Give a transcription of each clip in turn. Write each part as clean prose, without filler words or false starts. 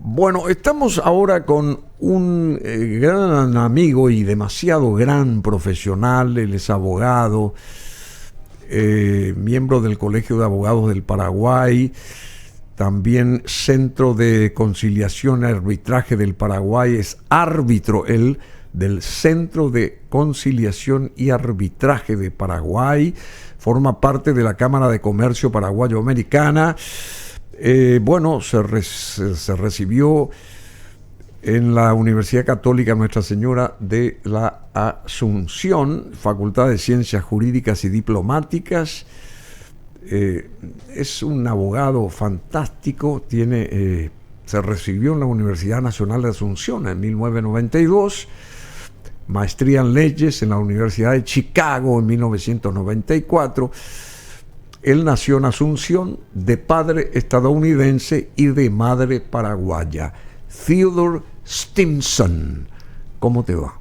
Bueno, estamos ahora con un gran amigo y demasiado gran profesional. Él es abogado, miembro del Colegio de Abogados del Paraguay, también Centro de Conciliación y Arbitraje del Paraguay, es árbitro él del Centro de Conciliación y Arbitraje de Paraguay, forma parte de la Cámara de Comercio Paraguayo-Americana. Se recibió en la Universidad Católica Nuestra Señora de la Asunción, Facultad de Ciencias Jurídicas y Diplomáticas. Es un abogado fantástico, se recibió en la Universidad Nacional de Asunción en 1992, maestría en leyes en la Universidad de Chicago en 1994. Él nació en Asunción, de padre estadounidense y de madre paraguaya. Theodore Stimson, ¿cómo te va?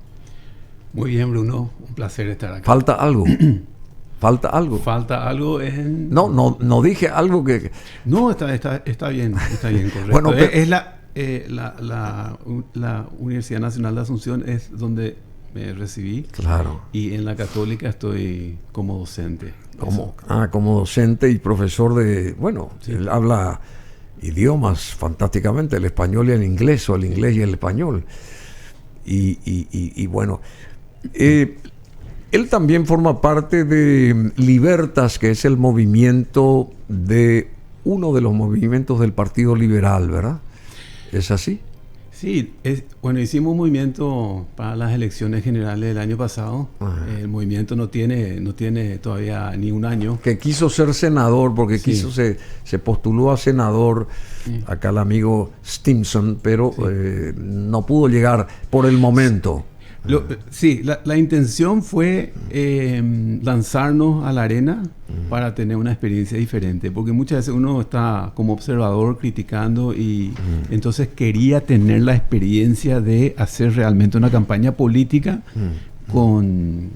Muy bien, Bruno, un placer estar acá. ¿Falta algo? ¿Falta algo? ¿Falta algo? No dije algo que... No, está bien, correcto. Bueno, es la Universidad Nacional de Asunción, es donde me recibí. Claro. Y en la Católica estoy como docente. Como docente y profesor de... Sí. Él habla idiomas fantásticamente, el español y el inglés, o el inglés y el español. Él también forma parte de Libertas, que es el movimiento uno de los movimientos del Partido Liberal, ¿verdad? ¿Es así? Sí, hicimos un movimiento para las elecciones generales del año pasado. Ajá. El movimiento no tiene todavía ni un año. Que quiso ser senador, porque sí. se postuló a senador, sí. Acá el amigo Stimson, pero sí. No pudo llegar por el momento. La intención fue lanzarnos a la arena para tener una experiencia diferente, porque muchas veces uno está como observador criticando y entonces quería tener la experiencia de hacer realmente una campaña política con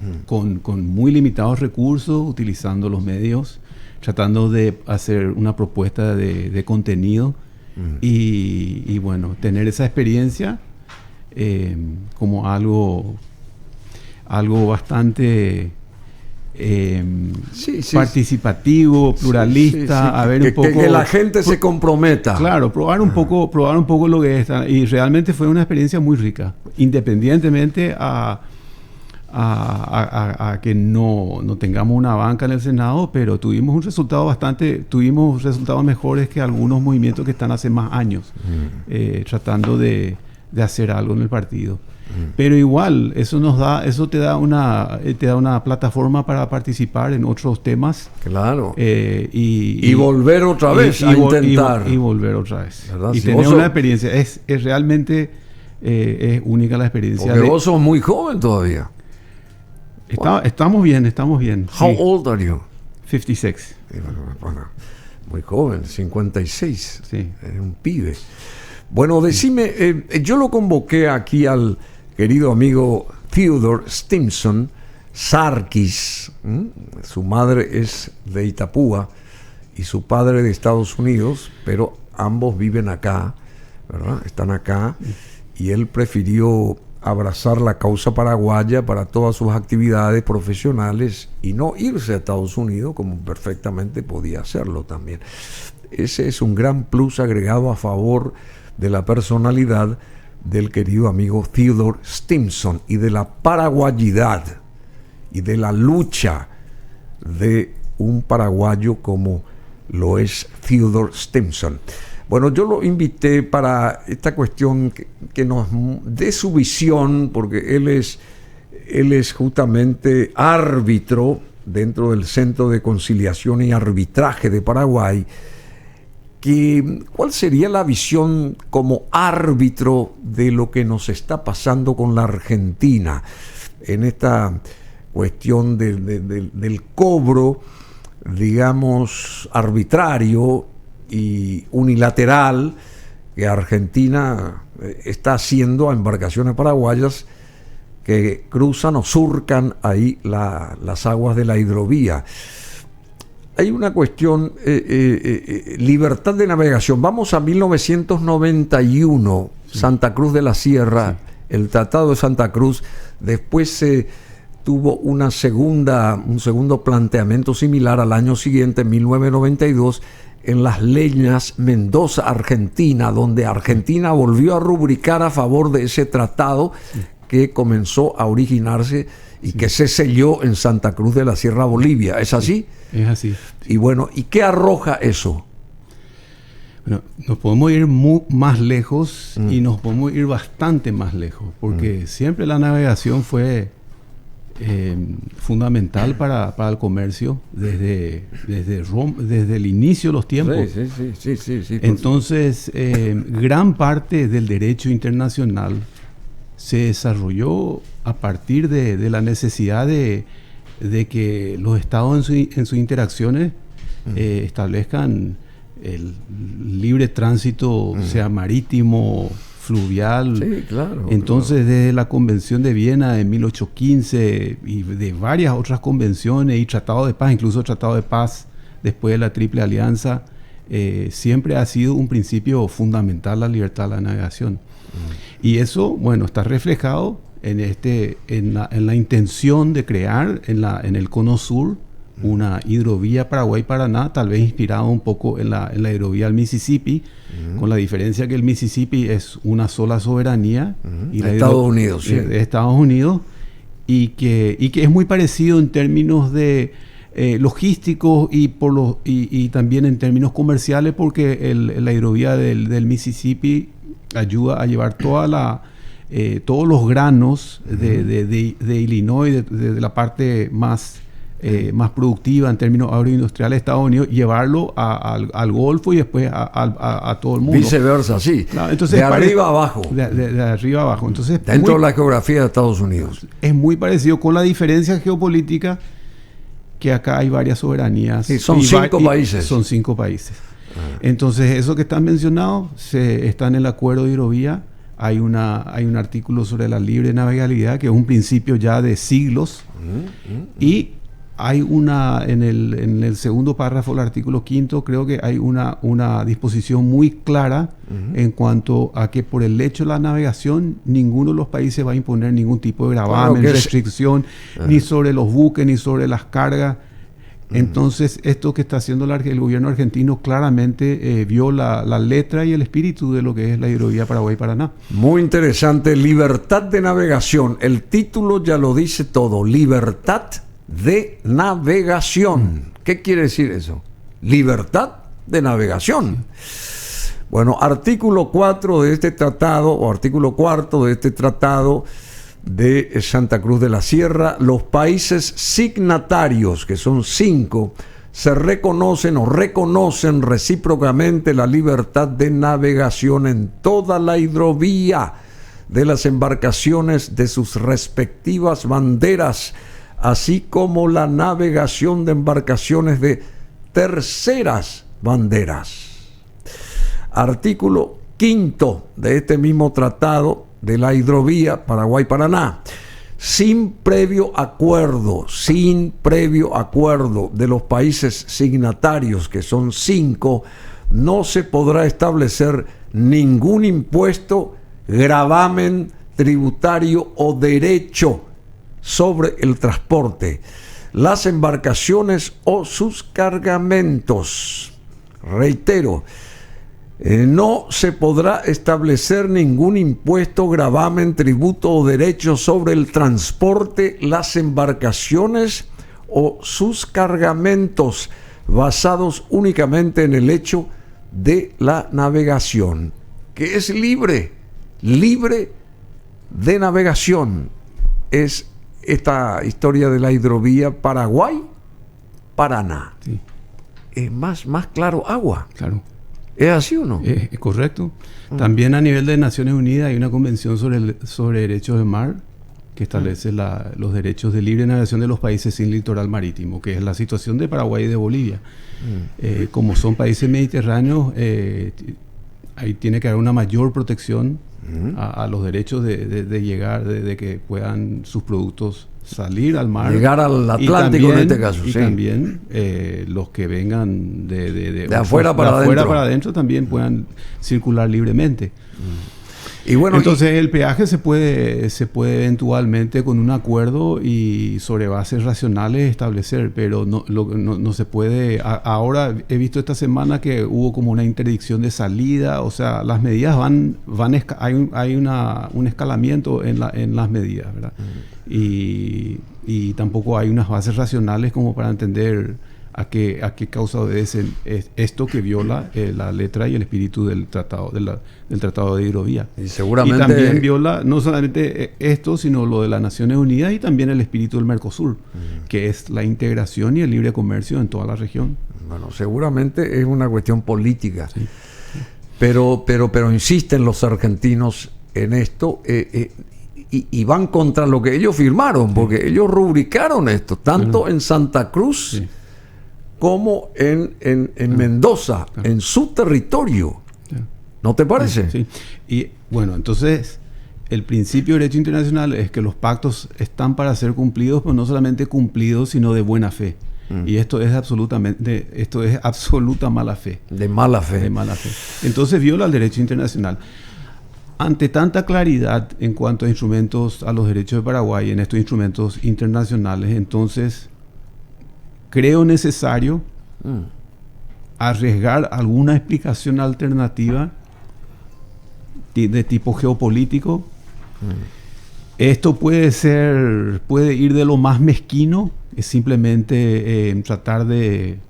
muy limitados recursos, utilizando los medios, tratando de hacer una propuesta de contenido y tener esa experiencia como algo bastante participativo, pluralista, a ver un poco que la gente se comprometa. Claro, probar un poco lo que es, y realmente fue una experiencia muy rica, independientemente a que no tengamos una banca en el Senado, pero tuvimos resultados mejores que algunos movimientos que están hace más años tratando de hacer algo en el partido. Pero igual, eso te da una plataforma para participar en otros temas. Claro. Y volver otra vez a intentar. Y volver otra vez. ¿Verdad? Y tener una experiencia. Es realmente es única la experiencia. Porque vos sos muy joven todavía. Estamos bien. How old are you? 56. Muy joven, 56. Sí. Eres un pibe. Bueno, decime, yo lo convoqué aquí al querido amigo Theodore Stimson Sarkis. Su madre es de Itapúa y su padre de Estados Unidos, pero ambos viven acá, ¿verdad? Están acá, y él prefirió abrazar la causa paraguaya para todas sus actividades profesionales y no irse a Estados Unidos, como perfectamente podía hacerlo también. Ese es un gran plus agregado a favor de la personalidad del querido amigo Theodore Stimson y de la paraguayidad y de la lucha de un paraguayo como lo es Theodore Stimson. Bueno, yo lo invité para esta cuestión que nos dé su visión, porque él es justamente árbitro dentro del Centro de Conciliación y Arbitraje de Paraguay. ¿Cuál sería la visión como árbitro de lo que nos está pasando con la Argentina en esta cuestión del cobro, digamos, arbitrario y unilateral que Argentina está haciendo a embarcaciones paraguayas que cruzan o surcan ahí las aguas de la hidrovía? hay una cuestión, libertad de navegación. Vamos a 1991, sí. Santa Cruz de la Sierra, sí. El Tratado de Santa Cruz. Después se tuvo un segundo planteamiento similar al año siguiente, en 1992, en Las Leñas, Mendoza, Argentina, donde Argentina volvió a rubricar a favor de ese tratado, sí. Que comenzó a originarse y sí. Que se selló en Santa Cruz de la Sierra, Bolivia. ¿Es así? Sí, es así. Y bueno, ¿y qué arroja eso? Bueno, nos podemos ir más lejos y nos podemos ir bastante más lejos, porque siempre la navegación fue fundamental para el comercio desde el inicio de los tiempos. Sí. Entonces, gran parte del derecho internacional se desarrolló a partir de la necesidad de que los estados en sus interacciones establezcan el libre tránsito, sea marítimo, fluvial. Sí, claro. Entonces, desde la Convención de Viena de 1815 y de varias otras convenciones y tratados de paz, incluso tratado de paz después de la Triple Alianza, siempre ha sido un principio fundamental la libertad de la navegación. Y eso, bueno, está reflejado en la intención de crear en el Cono Sur una hidrovía Paraguay-Paraná, tal vez inspirado un poco en la hidrovía del Mississippi, con la diferencia que el Mississippi es una sola soberanía y de Estados Unidos, sí. De Estados Unidos, y que es muy parecido en términos de logísticos y también en términos comerciales, porque la hidrovía del Mississippi ayuda a llevar todos los granos de Illinois, de la parte más productiva en términos agroindustriales de Estados Unidos, llevarlo al Golfo y después a todo el mundo. Viceversa, sí. Claro, entonces, de arriba abajo. De arriba abajo. Entonces, dentro de la geografía de Estados Unidos. Es muy parecido, con la diferencia geopolítica que acá hay varias soberanías. Sí, son 5 países. Son 5 países. Entonces, eso que están mencionados está en el acuerdo de hidrovía. Hay un artículo sobre la libre navegabilidad, que es un principio ya de siglos. Y hay en el segundo párrafo del artículo 5, creo que hay una disposición muy clara en cuanto a que por el hecho de la navegación ninguno de los países va a imponer ningún tipo de gravamen, restricción, ni sobre los buques, ni sobre las cargas. Entonces, esto que está haciendo el gobierno argentino claramente vio la letra y el espíritu de lo que es la hidrovía Paraguay-Paraná. Muy interesante. Libertad de navegación. El título ya lo dice todo. Libertad de navegación. ¿Qué quiere decir eso? Libertad de navegación. Bueno, artículo 4 de este tratado, o artículo 4 de este tratado de Santa Cruz de la Sierra: los países signatarios, que son 5, se reconocen recíprocamente la libertad de navegación en toda la hidrovía de las embarcaciones de sus respectivas banderas, así como la navegación de embarcaciones de terceras banderas. Artículo 5 de este mismo tratado de la hidrovía Paraguay-Paraná: sin previo acuerdo de los países signatarios, que son 5, no se podrá establecer ningún impuesto, gravamen tributario o derecho sobre el transporte, las embarcaciones o sus cargamentos. Reitero, no se podrá establecer ningún impuesto, gravamen, tributo o derecho sobre el transporte, las embarcaciones o sus cargamentos, basados únicamente en el hecho de la navegación, que es libre de navegación. Es esta historia de la hidrovía Paraguay-Paraná. Sí. Es más claro agua. Claro. ¿Es así o no? Es correcto. También a nivel de Naciones Unidas hay una convención sobre derechos de mar que establece los derechos de libre navegación de los países sin litoral marítimo, que es la situación de Paraguay y de Bolivia. Como son países mediterráneos, ahí tiene que haber una mayor protección a los derechos de llegar, de que puedan sus productos salir al mar. Llegar al Atlántico en este caso. Y también los que vengan de afuera para adentro también puedan circular libremente. Y bueno, entonces el peaje se puede eventualmente con un acuerdo y sobre bases racionales establecer, pero no se puede. Ahora he visto esta semana que hubo como una interdicción de salida, o sea, las medidas hay un escalamiento en las medidas, ¿verdad? Y tampoco hay unas bases racionales como para entender a qué causa obedece esto que viola la letra y el espíritu del tratado del Tratado de Hidrovía. Y seguramente... Y también viola no solamente esto, sino lo de las Naciones Unidas y también el espíritu del Mercosur, que es la integración y el libre comercio en toda la región. Bueno, seguramente es una cuestión política. Sí. Pero insisten los argentinos en esto y van contra lo que ellos firmaron, porque ellos rubricaron esto, tanto en Santa Cruz como en Mendoza, en su territorio. ¿No te parece? Sí. Y bueno, entonces el principio de derecho internacional es que los pactos están para ser cumplidos, pero no solamente cumplidos, sino de buena fe. Y esto es absoluta mala fe. De mala fe. De mala fe. Entonces viola el derecho internacional. Ante tanta claridad en cuanto a a los derechos de Paraguay, en estos instrumentos internacionales, entonces creo necesario arriesgar alguna explicación alternativa de tipo geopolítico. Esto puede ir de lo más mezquino, es simplemente tratar de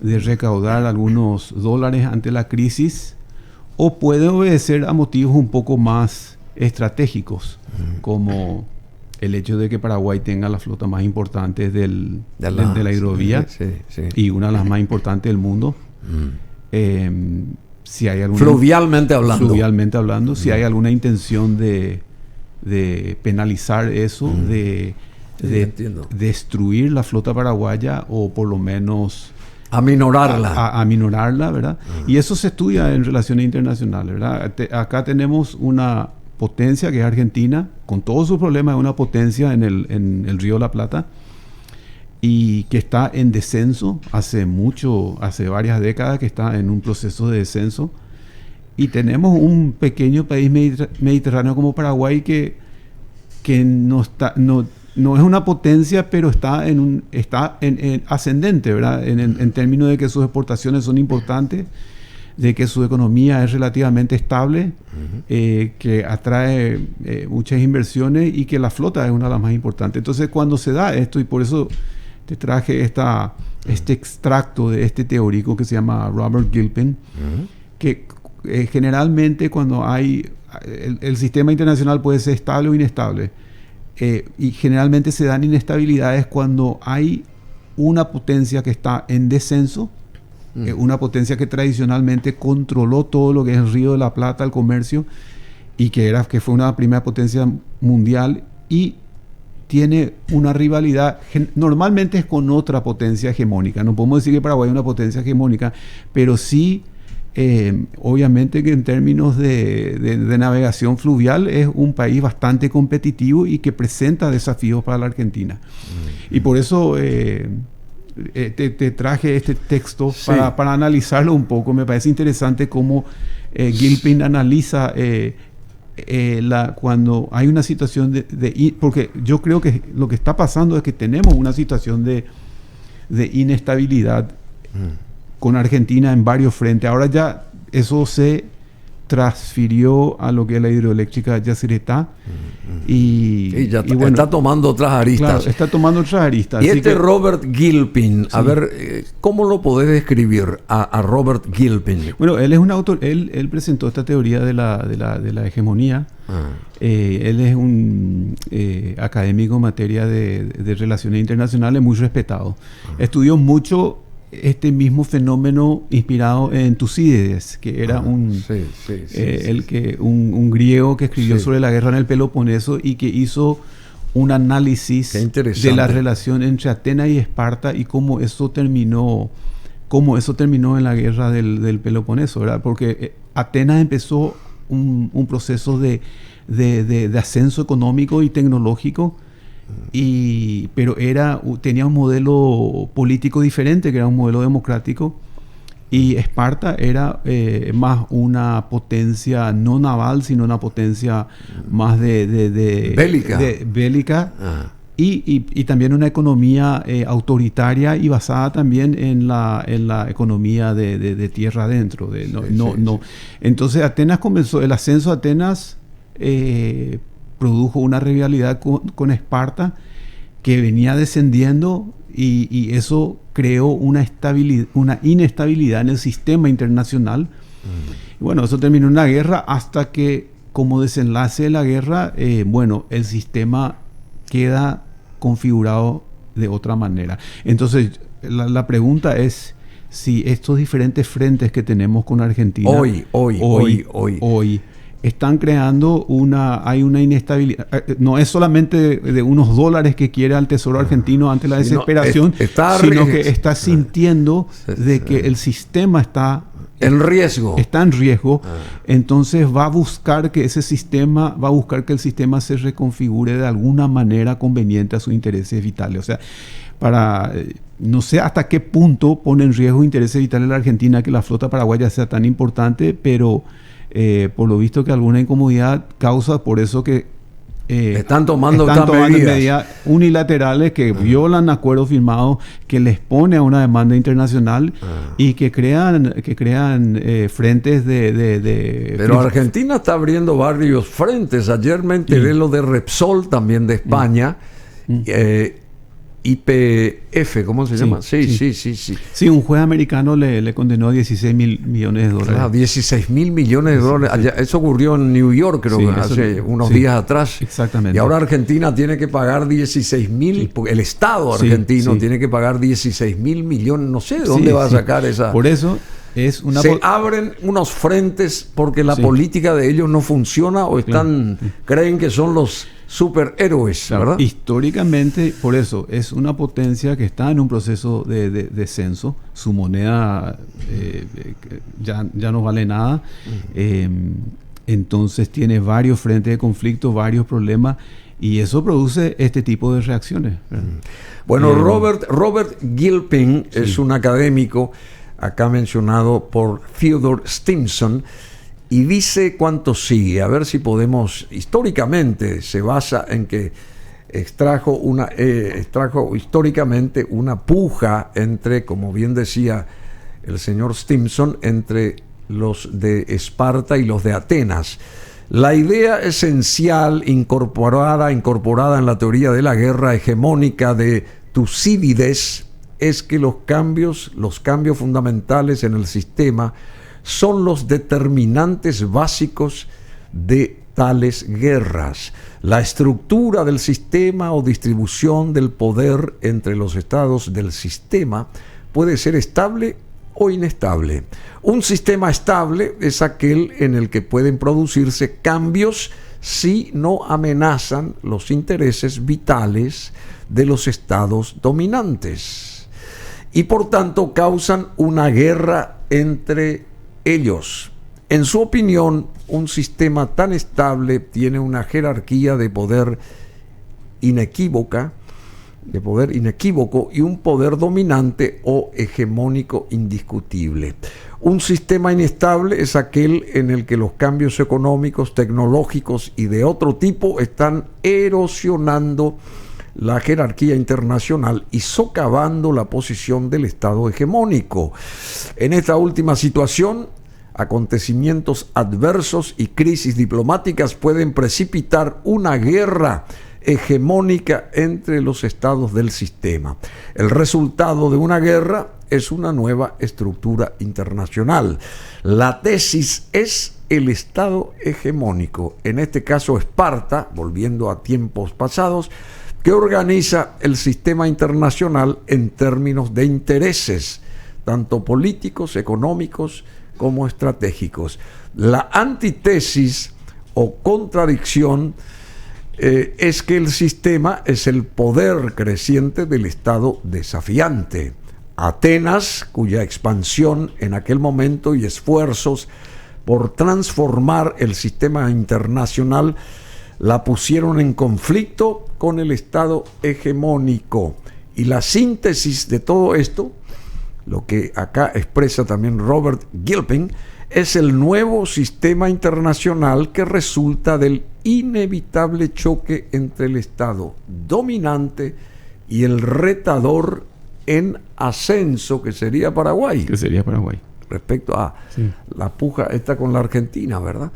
recaudar algunos dólares ante la crisis, o puede obedecer a motivos un poco más estratégicos, como el hecho de que Paraguay tenga la flota más importante de la hidrovía, y una de las más importantes del mundo. Si hay fluvialmente hablando. Si hay alguna intención de penalizar eso, de destruir la flota paraguaya, o por lo menos aminorarla, ¿verdad? Y eso se estudia en relaciones internacionales, ¿verdad? Acá tenemos una potencia que es Argentina, con todos sus problemas, es una potencia en el Río de la Plata, y que está en descenso hace varias décadas que está en un proceso de descenso. Y tenemos un pequeño país mediterráneo como Paraguay que no es una potencia, pero está en ascendente, ¿verdad? En términos de que sus exportaciones son importantes, de que su economía es relativamente estable, que atrae muchas inversiones, y que la flota es una de las más importantes. Entonces, cuando se da esto, y por eso te traje este extracto de este teórico que se llama Robert Gilpin, que generalmente cuando hay el sistema internacional puede ser estable o inestable, y generalmente se dan inestabilidades cuando hay una potencia que está en descenso, una potencia que tradicionalmente controló todo lo que es el Río de la Plata, el comercio, y que fue una primera potencia mundial, y tiene una rivalidad, normalmente es con otra potencia hegemónica. No podemos decir que Paraguay es una potencia hegemónica, pero sí, obviamente que en términos de navegación fluvial es un país bastante competitivo y que presenta desafíos para la Argentina. Y por eso te traje este texto para analizarlo un poco. Me parece interesante cómo Gilpin analiza cuando hay una situación porque yo creo que lo que está pasando es que tenemos una situación de inestabilidad con Argentina en varios frentes. Ahora ya eso se transfirió a lo que es la hidroeléctrica Yacyretá, y bueno, está tomando otras aristas. Claro, está tomando otras aristas. Y Robert Gilpin, a ver, ¿cómo lo podés describir a Robert Gilpin? Bueno, él es un autor, él presentó esta teoría de la hegemonía. Él es un académico en materia de relaciones internacionales muy respetado. Estudió mucho este mismo fenómeno inspirado en Tucídides, que era un griego que escribió sobre la guerra en el Peloponeso y que hizo un análisis de la relación entre Atenas y Esparta y cómo eso terminó en la guerra del Peloponeso, ¿verdad? Porque Atenas empezó un proceso de ascenso económico y tecnológico, pero tenía un modelo político diferente, que era un modelo democrático, y Esparta era más una potencia no naval, sino una potencia más bélica. Y también una economía autoritaria y basada también en la economía de tierra adentro. Entonces Atenas comenzó, el ascenso de Atenas produjo una rivalidad con Esparta que venía descendiendo, y eso creó una inestabilidad en el sistema internacional. Y bueno, eso terminó en una guerra, hasta que, como desenlace de la guerra, el sistema queda configurado de otra manera. Entonces, la pregunta es si estos diferentes frentes que tenemos con Argentina hoy están creando hay una inestabilidad. No es solamente de unos dólares que quiere al Tesoro argentino ante la desesperación, sino que está sintiendo de que el sistema está en riesgo. Está en riesgo. Entonces va a buscar que el sistema se reconfigure de alguna manera conveniente a sus intereses vitales. O sea, no sé hasta qué punto pone en riesgo intereses vitales de la Argentina que la flota paraguaya sea tan importante, pero por lo visto que alguna incomodidad causa, por eso que están tomando medidas unilaterales que violan acuerdos firmados, que les pone a una demanda internacional y que crean frentes Pero Argentina está abriendo varios frentes. Ayer me enteré lo de Repsol, también de España. YPF, ¿cómo se llama? Sí. Sí, un juez americano le condenó a 16 mil millones de dólares. Claro, 16 mil millones de dólares. Allá, eso ocurrió en New York, creo que hace unos días atrás. Exactamente. Y ahora Argentina tiene que pagar 16 mil, el Estado argentino tiene que pagar 16 mil millones. No sé de dónde va a sacar esa. Por eso se abren unos frentes porque la política de ellos no funciona, o creen que son los superhéroes, ¿verdad? Históricamente, por eso, es una potencia que está en un proceso de descenso. Su moneda ya no vale nada. Entonces tiene varios frentes de conflicto, varios problemas, y eso produce este tipo de reacciones. Bueno, Robert Gilpin es un académico acá mencionado por Theodore Stimson, y dice cuánto sigue. A ver si podemos, históricamente se basa en que extrajo históricamente una puja entre, como bien decía el señor Stimson, entre los de Esparta y los de Atenas. La idea esencial incorporada en la teoría de la guerra hegemónica de Tucídides es que los cambios fundamentales en el sistema son los determinantes básicos de tales guerras. La estructura del sistema o distribución del poder entre los estados del sistema puede ser estable o inestable. Un sistema estable es aquel en el que pueden producirse cambios si no amenazan los intereses vitales de los estados dominantes y por tanto causan una guerra entre ellos. En su opinión, un sistema tan estable tiene una jerarquía de poder inequívoco y un poder dominante o hegemónico indiscutible. Un sistema inestable es aquel en el que los cambios económicos, tecnológicos y de otro tipo están erosionando la jerarquía internacional y socavando la posición del Estado hegemónico. En esta última situación, acontecimientos adversos y crisis diplomáticas pueden precipitar una guerra hegemónica entre los estados del sistema. El resultado de una guerra es una nueva estructura internacional. La tesis es el Estado hegemónico, en este caso Esparta, volviendo a tiempos pasados, que organiza el sistema internacional en términos de intereses, tanto políticos, económicos como estratégicos. La antítesis o contradicción es que el sistema es el poder creciente del Estado desafiante. Atenas, cuya expansión en aquel momento y esfuerzos por transformar el sistema internacional, la pusieron en conflicto con el Estado hegemónico. Y la síntesis de todo esto, lo que acá expresa también Robert Gilpin, es el nuevo sistema internacional que resulta del inevitable choque entre el Estado dominante y el retador en ascenso, que sería Paraguay. Que sería Paraguay. Respecto a la puja esta con la Argentina, ¿verdad?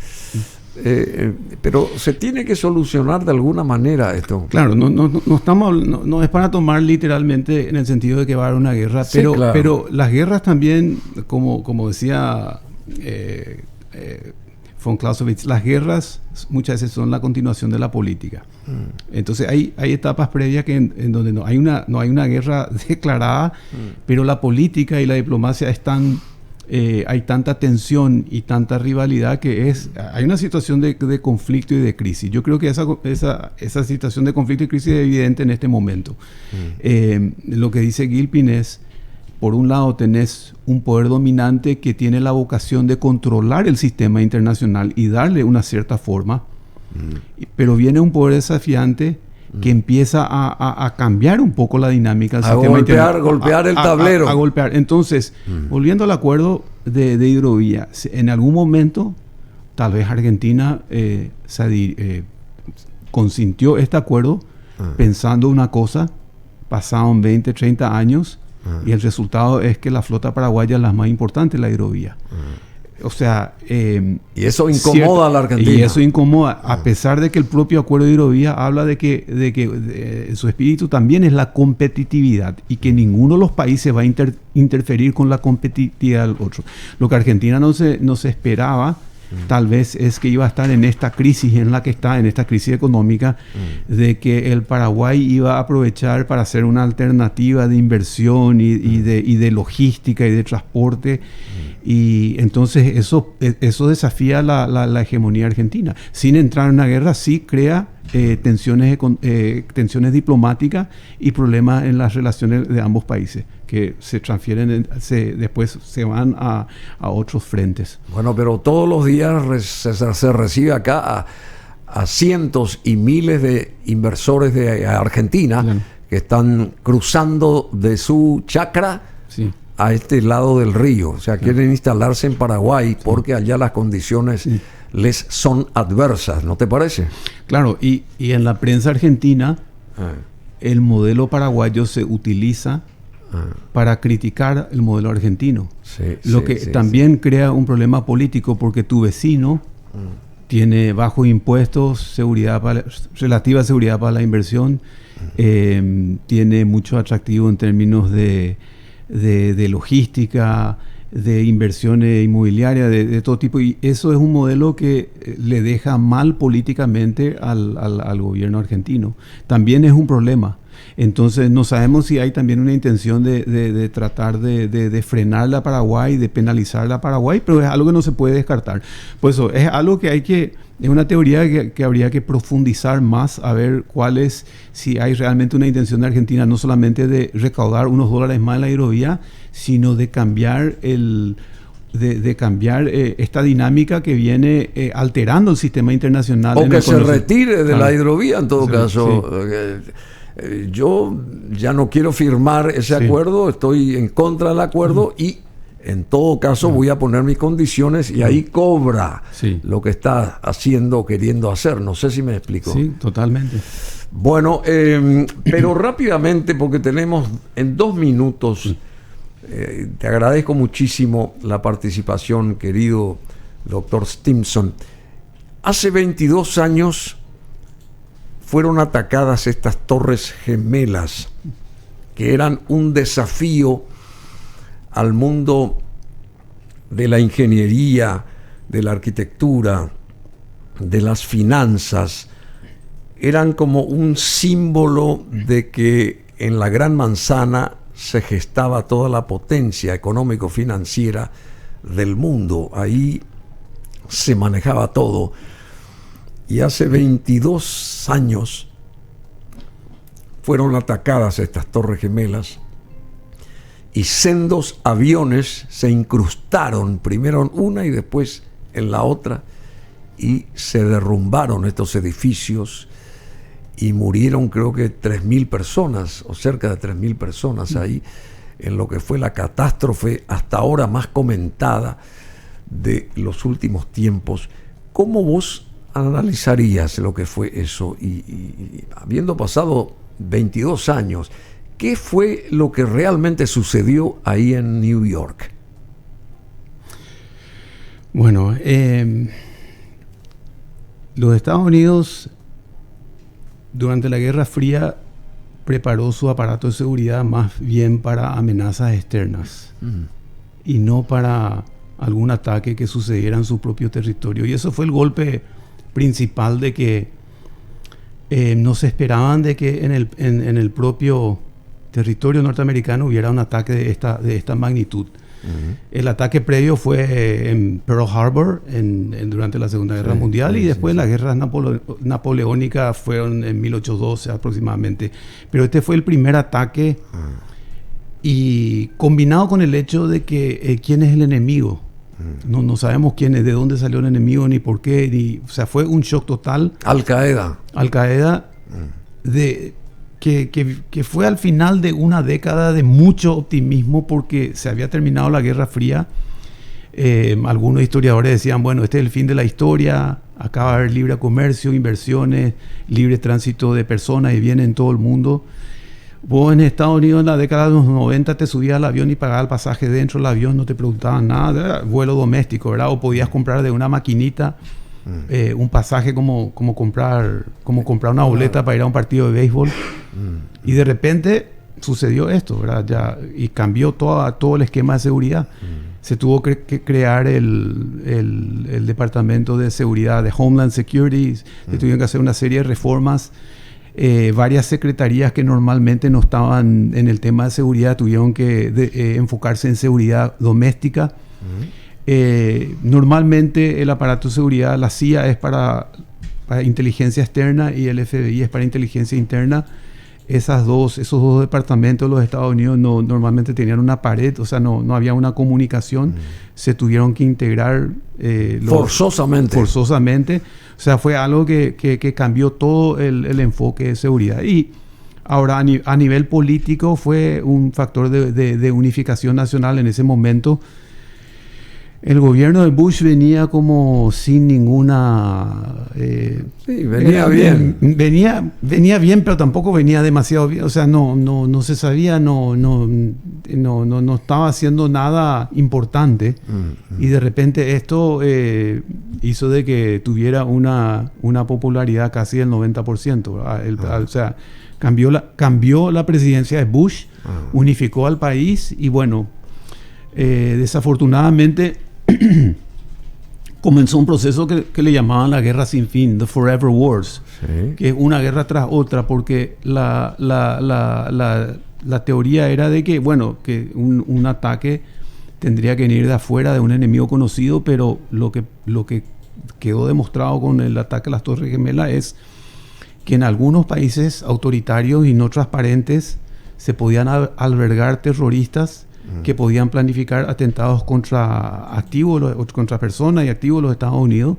Pero se tiene que solucionar de alguna manera esto. Claro, no es para tomar literalmente en el sentido de que va a haber una guerra, sí, claro. Pero las guerras también, como decía von Clausewitz, las guerras muchas veces son la continuación de la política. Entonces hay etapas previas en donde no hay una guerra declarada, pero la política y la diplomacia están... hay tanta tensión y tanta rivalidad que hay una situación de conflicto y de crisis. Yo creo que esa situación de conflicto y crisis es evidente en este momento. Lo que dice Gilpin es, por un lado tenés un poder dominante que tiene la vocación de controlar el sistema internacional y darle una cierta forma, pero viene un poder desafiante que empieza a cambiar un poco la dinámica del sistema internacional. Golpear el tablero. A golpear. Entonces, volviendo al acuerdo de hidrovía, en algún momento, tal vez Argentina consintió este acuerdo pensando una cosa, pasaron 20, 30 años, y el resultado es que la flota paraguaya es la más importante, la hidrovía. O sea... y eso incomoda a la Argentina. Y eso incomoda, a pesar de que el propio acuerdo de hidrovía habla de que su espíritu también es la competitividad y que ninguno de los países va a interferir con la competitividad del otro. Lo que Argentina no se esperaba, tal vez, es que iba a estar en esta crisis en la que está, en esta crisis económica, de que el Paraguay iba a aprovechar para hacer una alternativa de inversión y de logística y de transporte. Y entonces eso desafía la hegemonía argentina. Sin entrar en una guerra, sí crea tensiones diplomáticas y problemas en las relaciones de ambos países, que se transfieren, después se van a otros frentes. Bueno, pero todos los días se recibe acá a cientos y miles de inversores de Argentina, claro, que están cruzando de su chacra a este lado del río. O sea, quieren instalarse en Paraguay porque allá las condiciones les son adversas, ¿no te parece? Claro, y en la prensa argentina el modelo paraguayo se utiliza para criticar el modelo argentino. Lo que también crea un problema político, porque tu vecino tiene bajos impuestos, relativa seguridad para la inversión, tiene mucho atractivo en términos de logística, de inversiones inmobiliarias, de todo tipo, y eso es un modelo que le deja mal políticamente al gobierno argentino. También es un problema. Entonces no sabemos si hay también una intención de tratar de frenarla a Paraguay, de penalizarla a Paraguay, pero es algo que no se puede descartar. Por eso es algo que es una teoría que habría que profundizar más, a ver si hay realmente una intención de Argentina, no solamente de recaudar unos dólares más en la hidrovía, sino de cambiar esta dinámica que viene alterando el sistema internacional. O que se retire de la hidrovía en todo caso. Yo ya no quiero firmar ese acuerdo, estoy en contra del acuerdo y en todo caso voy a poner mis condiciones y ahí cobra lo que está haciendo o queriendo hacer. No sé si me explico. Sí, totalmente. Bueno, pero rápidamente, porque tenemos en 2 minutos, te agradezco muchísimo la participación, querido doctor Stimson. Hace 22 años fueron atacadas estas torres gemelas, que eran un desafío al mundo de la ingeniería, de la arquitectura, de las finanzas. Eran como un símbolo de que en la Gran Manzana se gestaba toda la potencia económico-financiera del mundo. Ahí se manejaba todo. Y hace 22 años fueron atacadas estas torres gemelas y sendos aviones se incrustaron, primero en una y después en la otra, y se derrumbaron estos edificios y murieron creo que 3.000 personas, o cerca de 3.000 personas ahí, en lo que fue la catástrofe hasta ahora más comentada de los últimos tiempos. ¿Cómo vos analizarías lo que fue eso? Y habiendo pasado 22 años, ¿qué fue lo que realmente sucedió ahí en New York? Bueno, los Estados Unidos durante la Guerra Fría preparó su aparato de seguridad más bien para amenazas externas y no para algún ataque que sucediera en su propio territorio. Y eso fue el golpe principal de que no se esperaban de que en el propio territorio norteamericano hubiera un ataque de esta magnitud. El ataque previo fue en Pearl Harbor durante la Segunda Guerra Mundial, y después las guerras napoleónicas fueron en 1812 aproximadamente. Pero este fue el primer ataque, y combinado con el hecho de que quién es el enemigo. No sabemos quién es, de dónde salió el enemigo, ni por qué. O sea, fue un shock total. Al-Qaeda. Que fue al final de una década de mucho optimismo, porque se había terminado la Guerra Fría. Algunos historiadores decían, bueno, este es el fin de la historia, acá va a haber libre comercio, inversiones, libre tránsito de personas y bienes en todo el mundo. Vos en Estados Unidos en la década de los 90 te subías al avión y pagabas el pasaje dentro del avión, no te preguntaban nada, vuelo doméstico, ¿verdad? O podías comprar de una maquinita un pasaje como comprar una boleta para ir a un partido de béisbol. Y de repente sucedió esto, ¿verdad? Y cambió todo el esquema de seguridad. Se tuvo que crear el Departamento de Seguridad de Homeland Security. Se tuvieron que hacer una serie de reformas. Varias secretarías que normalmente no estaban en el tema de seguridad tuvieron que enfocarse en seguridad doméstica. Normalmente el aparato de seguridad, la CIA es para inteligencia externa y el FBI es para inteligencia interna. Esos dos departamentos de los Estados Unidos normalmente tenían una pared, o sea, no había una comunicación. Se tuvieron que integrar forzosamente. O sea, fue algo que cambió todo el enfoque de seguridad. Y ahora a nivel político fue un factor de unificación nacional en ese momento. El gobierno de Bush venía como sin ninguna... venía bien. Venía bien, pero tampoco venía demasiado bien. O sea, no se sabía, no estaba haciendo nada importante. Y de repente esto hizo de que tuviera una popularidad casi del 90%. O sea, cambió la presidencia de Bush, unificó al país y bueno, desafortunadamente... comenzó un proceso que le llamaban la guerra sin fin, the Forever Wars, que es una guerra tras otra, porque la teoría era de que, bueno, que un ataque tendría que venir de afuera, de un enemigo conocido, pero lo que quedó demostrado con el ataque a las Torres Gemelas es que en algunos países autoritarios y no transparentes se podían albergar terroristas que podían planificar atentados contra personas y activos de los Estados Unidos.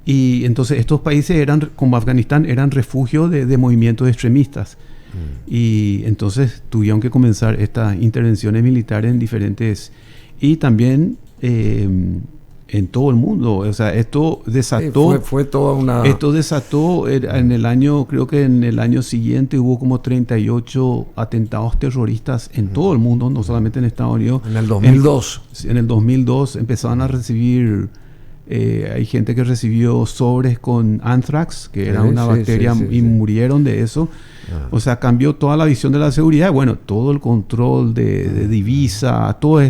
Y entonces estos países como Afganistán, eran refugio de movimientos extremistas. Y entonces tuvieron que comenzar estas intervenciones militares en diferentes... Y también en todo el mundo. O sea, esto desató... Sí, fue toda una... Esto desató en el año, creo que en el año siguiente hubo como 38 atentados terroristas en todo el mundo, no solamente en Estados Unidos. En el 2002. En el 2002 empezaban a recibir... hay gente que recibió sobres con anthrax, que era una bacteria, y murieron de eso. O sea, cambió toda la visión de la seguridad. Bueno, todo el control de divisa, todas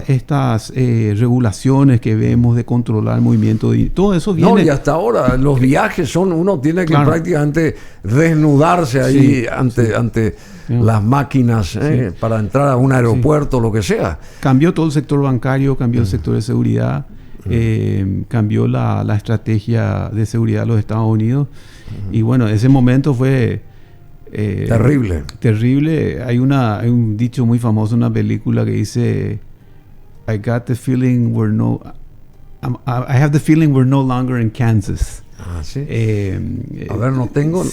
estas regulaciones que vemos de controlar el movimiento, todo eso viene... No, y hasta ahora los viajes uno tiene que prácticamente desnudarse ahí ante las máquinas para entrar a un aeropuerto, lo que sea. Cambió todo el sector bancario, cambió el sector de seguridad, cambió la estrategia de seguridad de los Estados Unidos. Y bueno, ese momento fue... terrible. Hay un dicho muy famoso en una película que dice: I got the feeling I have the feeling we're no longer in Kansas. Ah, sí. A ver, no tengo.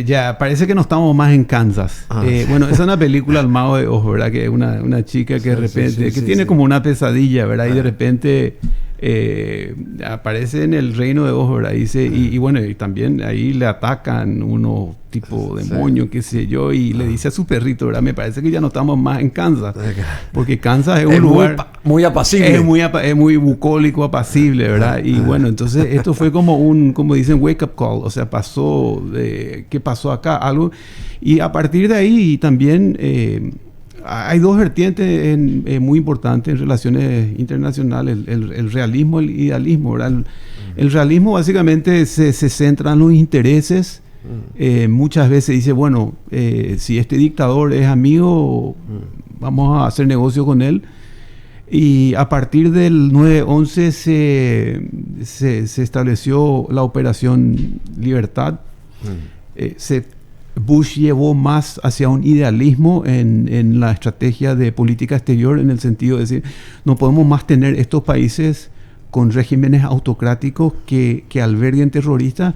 Ya parece que no estamos más en Kansas. Bueno, es una película El Mago de Oz, ¿verdad? Que es una chica que de repente, que tiene como una pesadilla, ¿verdad? Y de repente aparece en el reino de Oz, ¿verdad? Y bueno, y también ahí le atacan unos tipo demonio, qué sé yo, y le dice a su perrito, ¿verdad? Me parece que ya no estamos más en Kansas, porque Kansas es un lugar muy apacible. Es muy bucólico, apacible, ¿verdad? Y bueno, entonces esto fue como dicen, wake up call, o sea, pasó de qué pasó acá, algo, y a partir de ahí también hay dos vertientes muy importantes en relaciones internacionales, el realismo y el idealismo, ¿verdad? El realismo básicamente se centra en los intereses. Muchas veces dice, bueno, si este dictador es amigo, vamos a hacer negocio con él. Y a partir del 9/11 se estableció la Operación Libertad. Bush llevó más hacia un idealismo en la estrategia de política exterior, en el sentido de decir, no podemos más tener estos países con regímenes autocráticos que alberguen terroristas.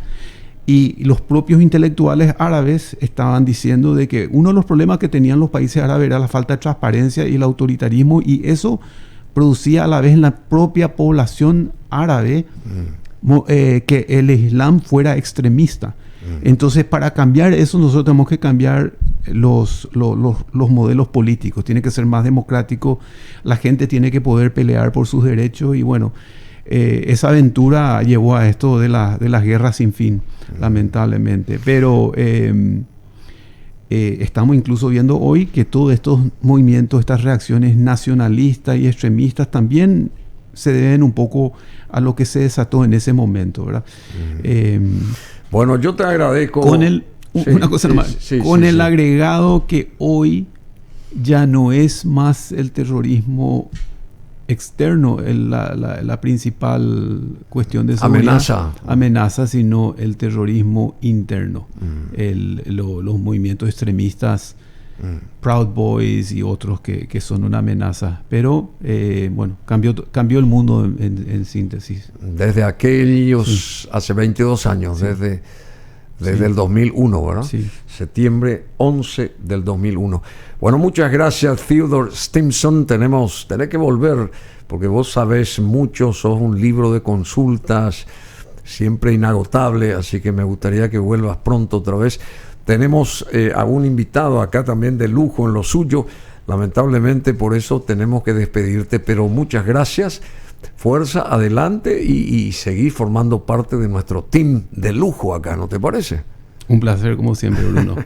Y los propios intelectuales árabes estaban diciendo de que uno de los problemas que tenían los países árabes era la falta de transparencia y el autoritarismo, y eso producía a la vez en la propia población árabe que el Islam fuera extremista. Entonces, para cambiar eso, nosotros tenemos que cambiar los modelos políticos. Tiene que ser más democrático, la gente tiene que poder pelear por sus derechos, y bueno, esa aventura llevó a esto de las guerras sin fin, lamentablemente. Pero estamos incluso viendo hoy que todos estos movimientos, estas reacciones nacionalistas y extremistas también se deben un poco a lo que se desató en ese momento, ¿verdad? Bueno, yo te agradezco. Una cosa nomás, con el agregado que hoy ya no es más el terrorismo externo la principal cuestión de seguridad, amenaza, sino el terrorismo interno, los movimientos extremistas, Proud Boys y otros que son una amenaza. Pero bueno, cambió el mundo en síntesis. Desde aquellos, hace 22 años, desde el 2001, ¿verdad? Sí. Septiembre 11 del 2001. Bueno, muchas gracias, Theodore Stimson. Tenés que volver, porque vos sabés mucho, sos un libro de consultas, siempre inagotable, así que me gustaría que vuelvas pronto otra vez. Tenemos a un invitado acá también de lujo en lo suyo. Lamentablemente por eso tenemos que despedirte, pero muchas gracias. Fuerza, adelante y seguir formando parte de nuestro team de lujo acá, ¿no te parece? Un placer como siempre, Bruno.